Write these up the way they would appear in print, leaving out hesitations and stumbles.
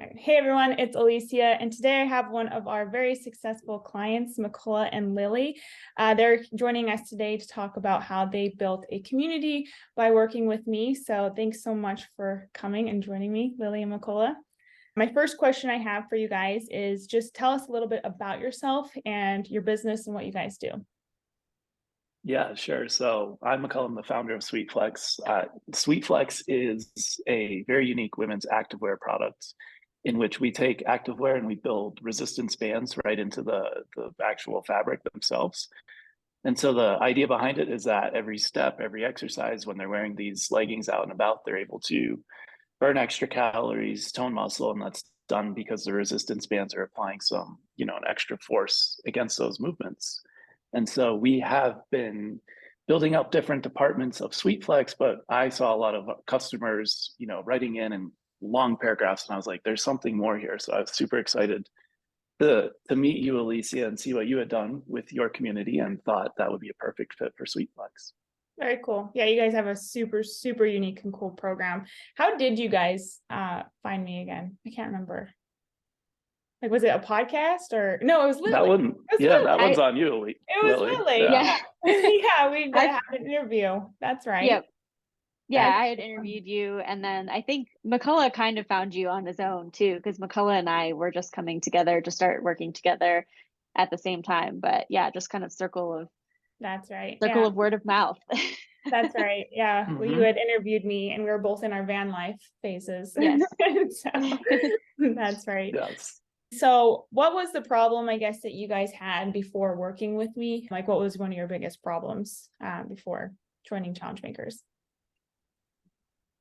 All right. Hey everyone, it's Alicia, and today I have one of our very successful clients, McCullough and Lily. They're joining us today to talk about how they built a community by working with me. So thanks so much for coming and joining me, Lily and McCullough. My first question I have for you guys is just tell us a little bit about yourself and your business and what you guys do. Yeah, sure. So I'm McCullough, I'm the founder of Sweetflexx. Sweetflexx is a very unique women's activewear product in which we take activewear and we build resistance bands right into the actual fabric themselves. And so the idea behind it is that every step, every exercise, when they're wearing these leggings out and about, they're able to burn extra calories, tone muscle, and that's done because the resistance bands are applying some, an extra force against those movements. And so we have been building up different departments of Sweetflexx, but I saw a lot of customers, writing in and long paragraphs, and I was like, there's something more here. So I was super excited to meet you, Alicia, and see what you had done with your community, and thought that would be a perfect fit for Sweetflexx. Very cool. Yeah, you guys have a super, super unique and cool program. How did you guys find me again? I can't remember. Like, was it a podcast or no? It was Lily. That one, that one's on you, Lily. It was Lily. Yeah. Yeah, we had an interview. That's right. Yep. Yeah, I had interviewed you, and then I think McCullough kind of found you on his own too, because McCullough and I were just coming together to start working together at the same time. But yeah, just kind of circle of word of mouth. That's right. Yeah. Mm-hmm. Well, you had interviewed me and we were both in our van life phases. Yes. So, that's right. Yes. So what was the problem, I guess, that you guys had before working with me? Like, what was one of your biggest problems before joining Challenge Makers?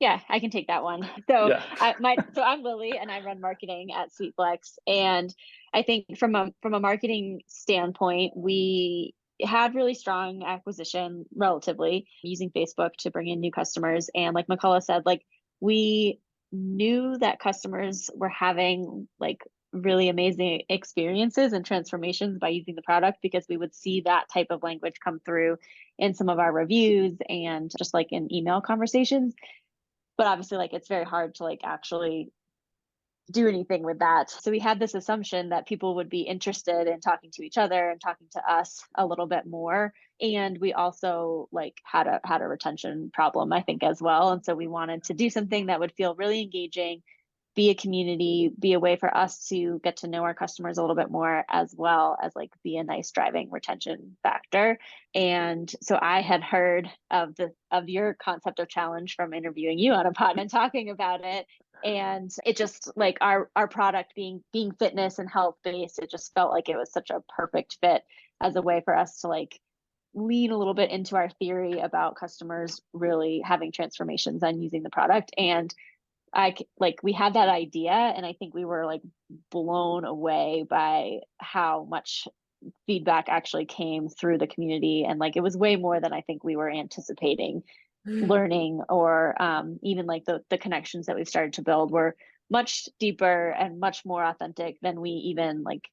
Yeah, I can take that one. So I'm Lily and I run marketing at Sweetflexx. And I think from a marketing standpoint, we had really strong acquisition relatively using Facebook to bring in new customers. And like McCullough said, like we knew that customers were having like really amazing experiences and transformations by using the product, because we would see that type of language come through in some of our reviews and just like in email conversations. But obviously, like, it's very hard to like actually do anything with that. So we had this assumption that people would be interested in talking to each other and talking to us a little bit more. And we also like had a retention problem, I think, as well. And so we wanted to do something that would feel really engaging, be a community, be a way for us to get to know our customers a little bit more, as well as like be a nice driving retention factor. And so I had heard of your concept of challenge from interviewing you on a pod and talking about it. And it just like our product being fitness and health based, it just felt like it was such a perfect fit as a way for us to like lean a little bit into our theory about customers really having transformations on using the product. And we had that idea, and I think we were like blown away by how much feedback actually came through the community. And like, it was way more than I think we were anticipating learning, or even like the connections that we've started to build were much deeper and much more authentic than we even like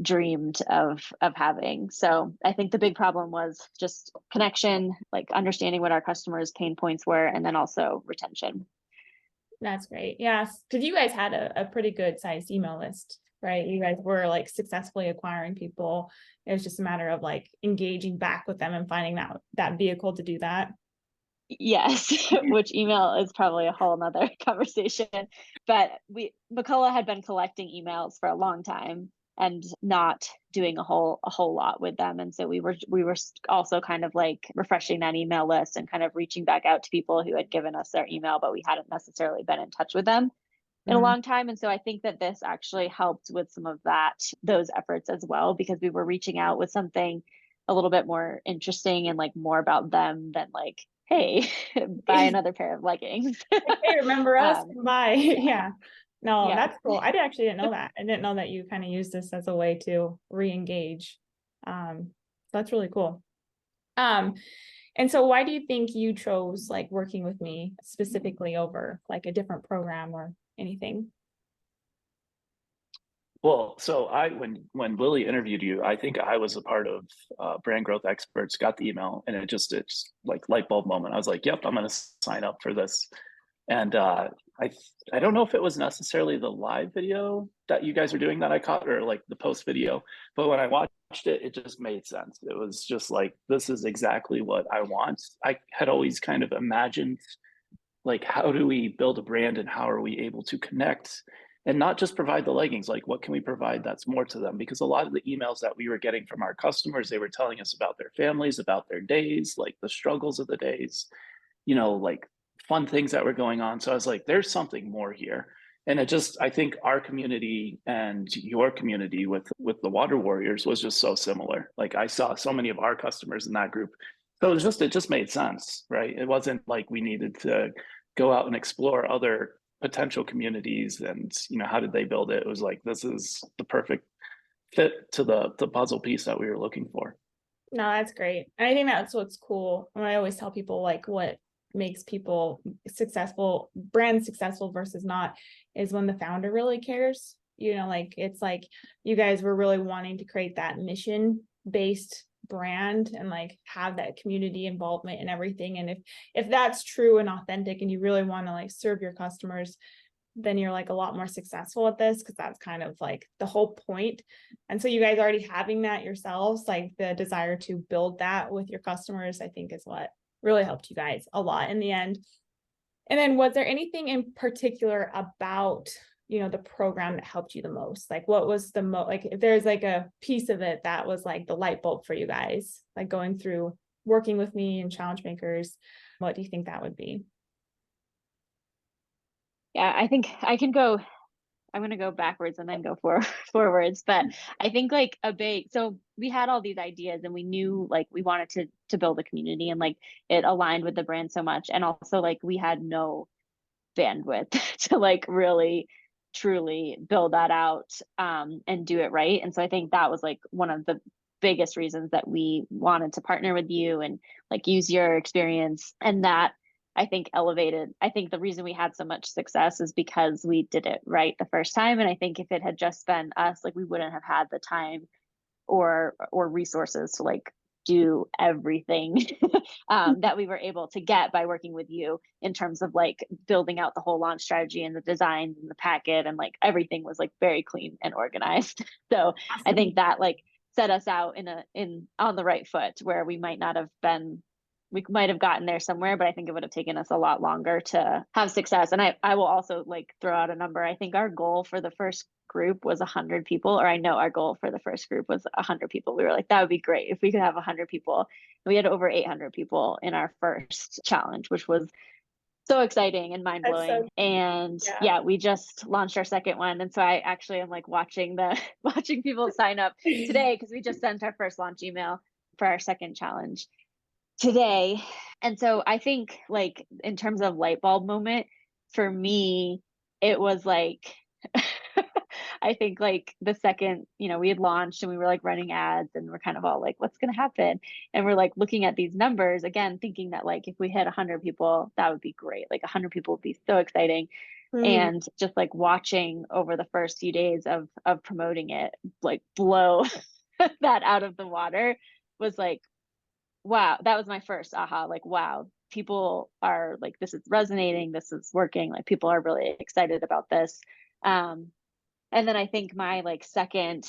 dreamed of having. So I think the big problem was just connection, like understanding what our customers' pain points were, and then also retention. That's great. Yes, because you guys had a pretty good sized email list, right? You guys were like successfully acquiring people. It was just a matter of like engaging back with them and finding that vehicle to do that. Yes, which email is probably a whole nother conversation. But McCullough had been collecting emails for a long time and not doing a whole lot with them. And so we were also kind of like refreshing that email list and kind of reaching back out to people who had given us their email, but we hadn't necessarily been in touch with them in a long time. And so I think that this actually helped with some of those efforts as well, because we were reaching out with something a little bit more interesting and like more about them than like, hey, buy another pair of leggings. Hey, remember us? Bye. Yeah. No, Yeah. That's cool. I actually didn't know that. I didn't know that you kind of use this as a way to re-engage. So that's really cool. And so why do you think you chose like working with me specifically over like a different program or anything? Well, so when Lily interviewed you, I think I was a part of Brand Growth Experts, got the email, and it's like light bulb moment. I was like, yep, I'm going to sign up for this. And I don't know if it was necessarily the live video that you guys were doing that I caught, or like the post video, but when I watched it, it just made sense. It was just like, this is exactly what I want. I had always kind of imagined, like, how do we build a brand and how are we able to connect and not just provide the leggings? Like, what can we provide that's more to them? Because a lot of the emails that we were getting from our customers, they were telling us about their families, about their days, like the struggles of the days, like fun things that were going on. So I was like, there's something more here. And it just, I think our community and your community with the Water Warriors was just so similar. Like, I saw so many of our customers in that group. So it just made sense, right? It wasn't like we needed to go out and explore other potential communities and, how did they build it? It was like, this is the perfect fit to the puzzle piece that we were looking for. No, that's great. And I think that's what's cool. And I always tell people, like, what makes people successful, brands successful versus not, is when the founder really cares. Like, it's like you guys were really wanting to create that mission based brand and like have that community involvement and everything. And if that's true and authentic and you really want to like serve your customers, then you're like a lot more successful at this, because that's kind of like the whole point. And so you guys already having that yourselves, like the desire to build that with your customers, I think is what really helped you guys a lot in the end. And then was there anything in particular about, the program that helped you the most? Like, what was the most, like, if there's like a piece of it that was like the light bulb for you guys, like going through working with me and Challenge Makers, what do you think that would be? Yeah, I think I'm going to go backwards and then go forwards. But I think like so we had all these ideas and we knew like we wanted to build a community, and like it aligned with the brand so much. And also like we had no bandwidth to like really truly build that out and do it right. And so I think that was like one of the biggest reasons that we wanted to partner with you and like use your experience. And that I think the reason we had so much success is because we did it right the first time. And I think if it had just been us, like we wouldn't have had the time or resources to like do everything that we were able to get by working with you in terms of like building out the whole launch strategy and the design and the packet, and like everything was like very clean and organized. So I think that like set us out on the right foot, where we might have gotten there somewhere, but I think it would have taken us a lot longer to have success. And I will also like throw out a number. I think our goal for the first group was 100 people, or I know our goal for the first group was 100 people. We were like, that would be great if we could have 100 people. And we had over 800 people in our first challenge, which was so exciting and mind blowing. And yeah, we just launched our second one. And so I actually am like watching people sign up today, because we just sent our first launch email for our second challenge today. And so I think like in terms of light bulb moment, for me, it was like I think like the second, we had launched and we were like running ads and we're kind of all like, what's going to happen? And we're like looking at these numbers again, thinking that like if we hit 100 people, that would be great. Like 100 people would be so exciting. And just like watching over the first few days of promoting it, like blow that out of the water was like, wow, that was my first aha. Like, wow, people are like, this is resonating, this is working. Like, people are really excited about this. And then I think my like second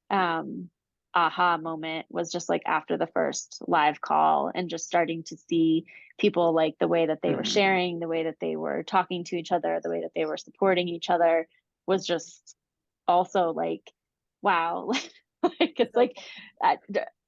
aha moment was just like after the first live call and just starting to see people, like the way that they were sharing, the way that they were talking to each other, the way that they were supporting each other was just also like, wow. Like, it's like,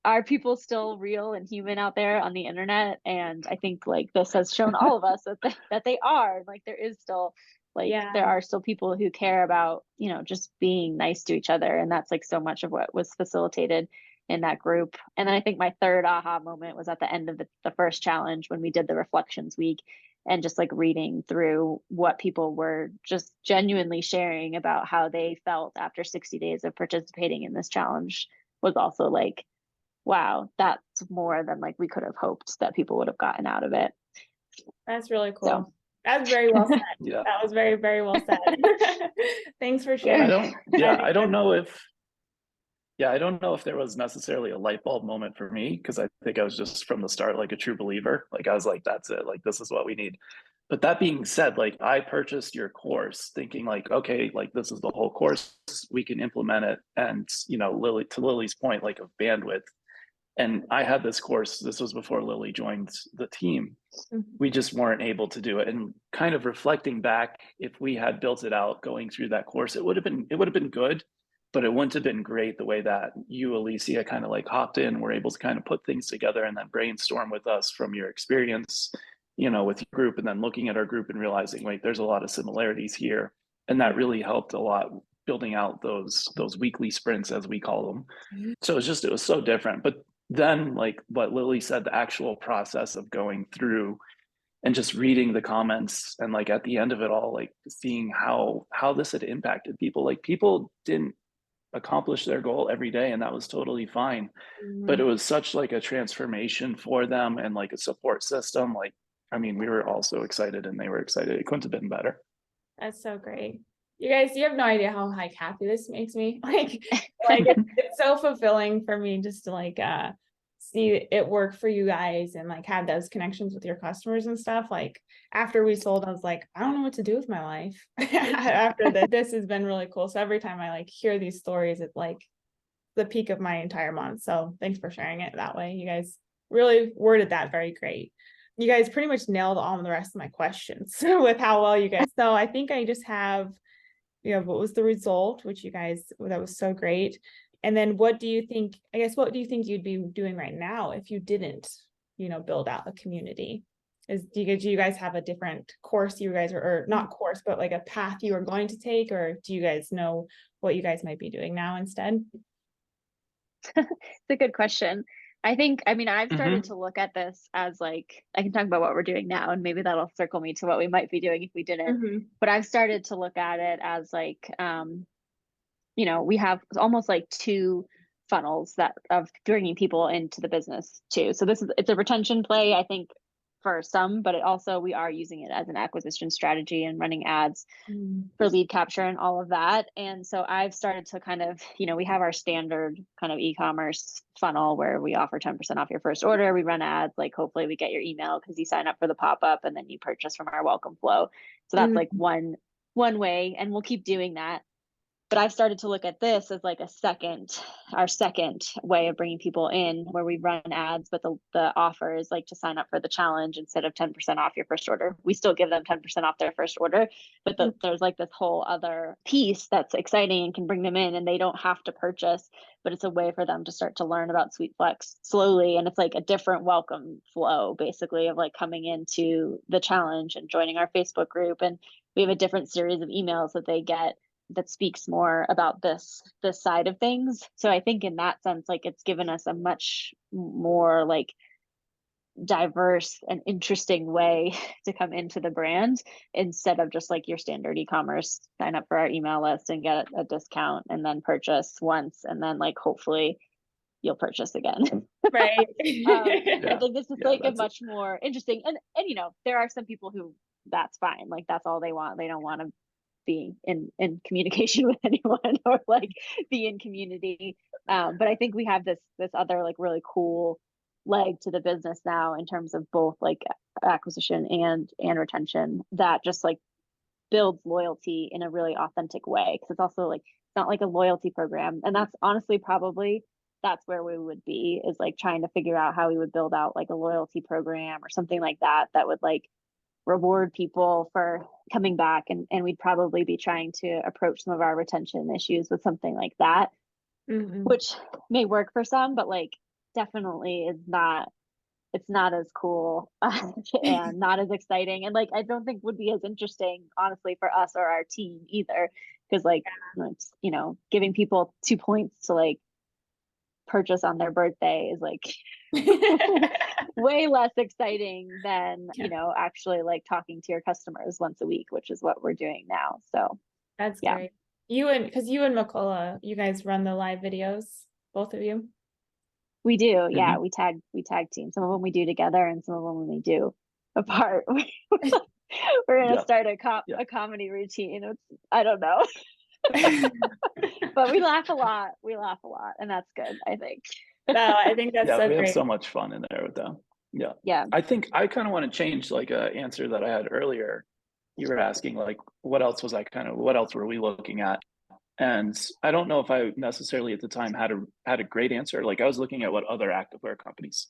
are people still real and human out there on the internet? And I think like this has shown all of us that they are. Like, there is still like there are still people who care about, just being nice to each other. And that's like so much of what was facilitated in that group. And then I think my third aha moment was at the end of the first challenge, when we did the reflections week, and just like reading through what people were just genuinely sharing about how they felt after 60 days of participating in this challenge was also like, wow, that's more than like we could have hoped that people would have gotten out of it. That's really cool. So. That's very well said. Yeah. That was very, very well said. Thanks for sharing. I don't know if there was necessarily a light bulb moment for me, because I think I was just from the start like a true believer. Like, I was like, that's it. Like, this is what we need. But that being said, like I purchased your course thinking like, okay, like this is the whole course, we can implement it. And, you know, to Lily's point, like of bandwidth. And I had this course, this was before Lily joined the team. We just weren't able to do it. And kind of reflecting back, if we had built it out going through that course, it would have been good, but it wouldn't have been great the way that you, Alicia, kind of like hopped in, were able to kind of put things together and then brainstorm with us from your experience, you know, with your group, and then looking at our group and realizing, wait, there's a lot of similarities here. And that really helped a lot building out those weekly sprints, as we call them. So it was so different. But then, like what Lily said, the actual process of going through and just reading the comments, and like at the end of it all, like seeing how this had impacted people. Like people didn't accomplish their goal every day, and that was totally fine. But it was such like a transformation for them, and like a support system. Like, I mean, we were all so excited and they were excited. It couldn't have been better. That's so great. You guys, you have no idea how like happy this makes me. Like it's so fulfilling for me just to like see it work for you guys and like have those connections with your customers and stuff. Like after we sold, I was like, I don't know what to do with my life after this. This has been really cool. So every time I like hear these stories, it's like the peak of my entire month. So thanks for sharing it that way. You guys really worded that very great. You guys pretty much nailed all the rest of my questions with how well you guys. So I think I just have, you know, what was the result, which you guys, that was so great. And then what do you think, I guess, what do you think you'd be doing right now if you didn't, you know, build out a community? Do you guys have a different course you guys are, or not course, but like a path you are going to take, or do you guys know what you guys might be doing now instead? It's a good question. I think, I mean, I've started to look at this as like, I can talk about what we're doing now, and maybe that'll circle me to what we might be doing if we didn't. But I've started to look at it as like, you know, we have almost like two funnels that of bringing people into the business too. So it's a retention play, I think, for some, but it also, we are using it as an acquisition strategy and running ads for lead capture and all of that. And so I've started to kind of, you know, we have our standard kind of e-commerce funnel where we offer 10% off your first order. We run ads, like hopefully we get your email because you sign up for the pop-up and then you purchase from our welcome flow. So that's like one way, and we'll keep doing that. But I've started to look at this as like our second way of bringing people in, where we run ads, but the offer is like to sign up for the challenge instead of 10% off your first order. We still give them 10% off their first order, but there's like this whole other piece that's exciting and can bring them in, and they don't have to purchase, but it's a way for them to start to learn about Sweetflexx slowly. And it's like a different welcome flow, basically, of like coming into the challenge and joining our Facebook group. And we have a different series of emails that they get that speaks more about this side of things. So I think in that sense, like it's given us a much more like diverse and interesting way to come into the brand, instead of just like your standard e-commerce, sign up for our email list and get a discount and then purchase once, and then like hopefully you'll purchase again. Right. I think this is like a much more interesting, and you know, there are some people who that's fine, like that's all they want. They don't want to be in communication with anyone or like be in community. But I think we have this other like really cool leg to the business now in terms of both like acquisition and retention, that just like builds loyalty in a really authentic way. Because it's also like, it's not like a loyalty program. And that's honestly probably, that's where we would be, is like trying to figure out how we would build out like a loyalty program or something like that, that would like reward people for coming back. And we'd probably be trying to approach some of our retention issues with something like that, which may work for some, but like definitely is not, it's not as cool and not as exciting. And like, I don't think would be as interesting, honestly, for us or our team either. Because like, it's, you know, giving people 2 points to like purchase on their birthday is like way less exciting than you know, actually like talking to your customers once a week, which is what we're doing now. So that's great. Because you and McCullough, you guys run the live videos, both of you. We do, yeah. We tag team. Some of them we do together, and some of them we do apart. We're gonna start a comedy routine. I don't know. But we laugh a lot. And that's good, I think. No, I think that's so we great. have so much fun in there with them. Yeah. Yeah. I think I kind of want to change like a answer that I had earlier. You were asking like, what else were we looking at? And I don't know if I necessarily at the time had a great answer. Like I was looking at what other activewear companies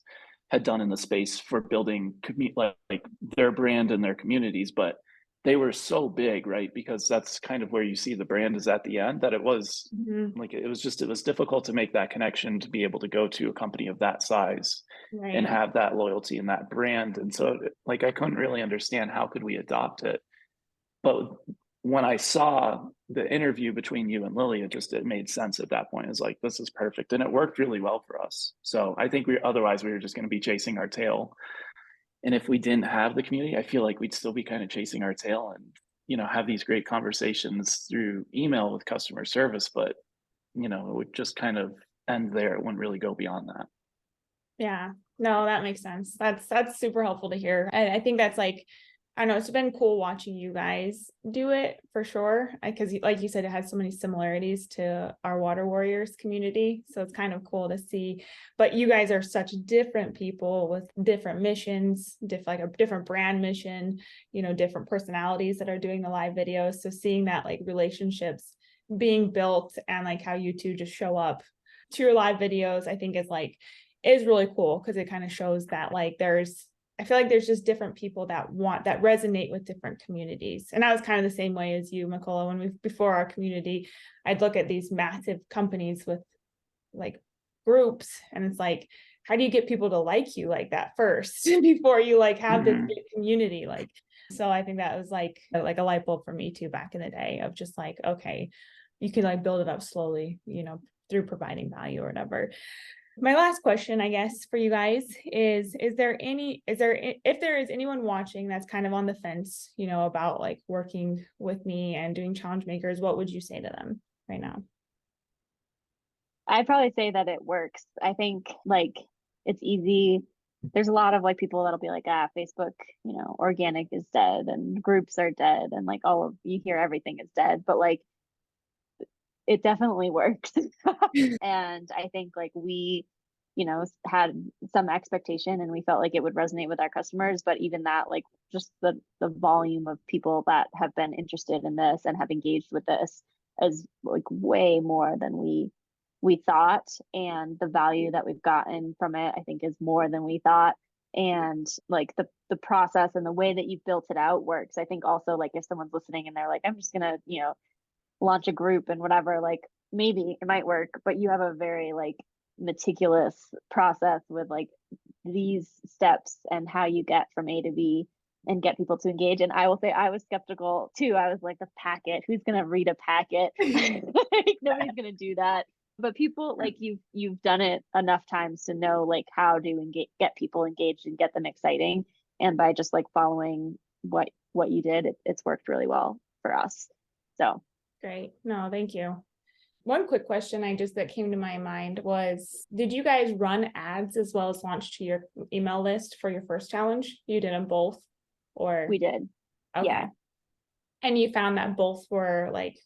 had done in the space for building like their brand and their communities, but they were so big, right? Because that's kind of where you see the brand is at the end, that it was like it was difficult to make that connection to be able to go to a company of that size and Right. have that loyalty and that brand. And so like I couldn't really understand how could we adopt it. But when I saw the interview between you and Lily, it made sense at that point. It's like, this is perfect. And it worked really well for us. So I think otherwise we were just going to be chasing our tail. And if we didn't have the community, I feel like we'd still be kind of chasing our tail and, have these great conversations through email with customer service, but, it would just kind of end there. It wouldn't really go beyond that. Yeah, no, that makes sense. That's super helpful to hear. I think that's like, I don't know, it's been cool watching you guys do it for sure. Because like you said, it has so many similarities to our Water Warriors community. So it's kind of cool to see, but you guys are such different people with different missions, like a different brand mission, different personalities that are doing the live videos. So seeing that like relationships being built and like how you two just show up to your live videos, I think is really cool because it kind of shows that like I feel like there's just different people that resonate with different communities. And I was kind of the same way as you, Mikola, before our community, I'd look at these massive companies with like groups and it's like, how do you get people to like you like that first before you like have this big community? Like, so I think that was like a light bulb for me too, back in the day of just like, okay, you can like build it up slowly, through providing value or whatever. My last question, I guess, for you guys is if there is anyone watching that's kind of on the fence, about like working with me and doing challenge makers, what would you say to them right now? I'd probably say that it works. I think like it's easy. There's a lot of like people that'll be like, Facebook, organic is dead and groups are dead and like you hear everything is dead, but like it definitely works. And I think like we, had some expectation and we felt like it would resonate with our customers, but even that, like just the volume of people that have been interested in this and have engaged with this is like way more than we thought. And the value that we've gotten from it, I think, is more than we thought. And like the process and the way that you've built it out works. I think also like if someone's listening and they're like, I'm just gonna, launch a group and whatever, like maybe it might work, but you have a very like meticulous process with like these steps and how you get from A to B and get people to engage. And I will say I was skeptical too. I was like, the packet, who's gonna read a packet? Like, nobody's gonna do that. But people like you've done it enough times to know like how to get people engaged and get them exciting. And by just like following what you did, it's worked really well for us. So great. No, thank you. One quick question that came to my mind was, did you guys run ads as well as launch to your email list for your first challenge? You did them both? Or we did. Okay. Yeah. And you found that both were like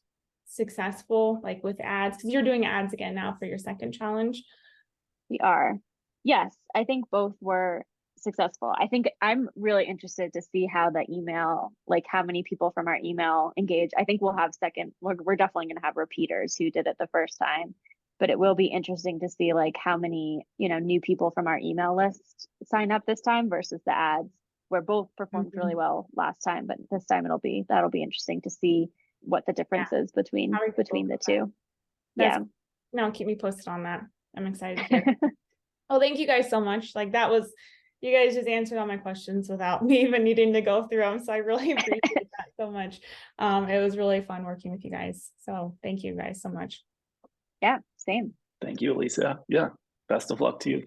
successful, like with ads, because you're doing ads again now for your second challenge? We are. Yes, I think both were successful. I think I'm really interested to see how the email, like how many people from our email engage. I think we're definitely going to have repeaters who did it the first time, but it will be interesting to see like how many, new people from our email list sign up this time versus the ads, where both performed really well last time, but this time that'll be interesting to see what the difference is between the two. No, keep me posted on that. I'm excited to hear. Oh, thank you guys so much. Like you guys just answered all my questions without me even needing to go through them. So I really appreciate that so much. It was really fun working with you guys. So thank you guys so much. Yeah, same. Thank you, Alicia. Yeah. Best of luck to you.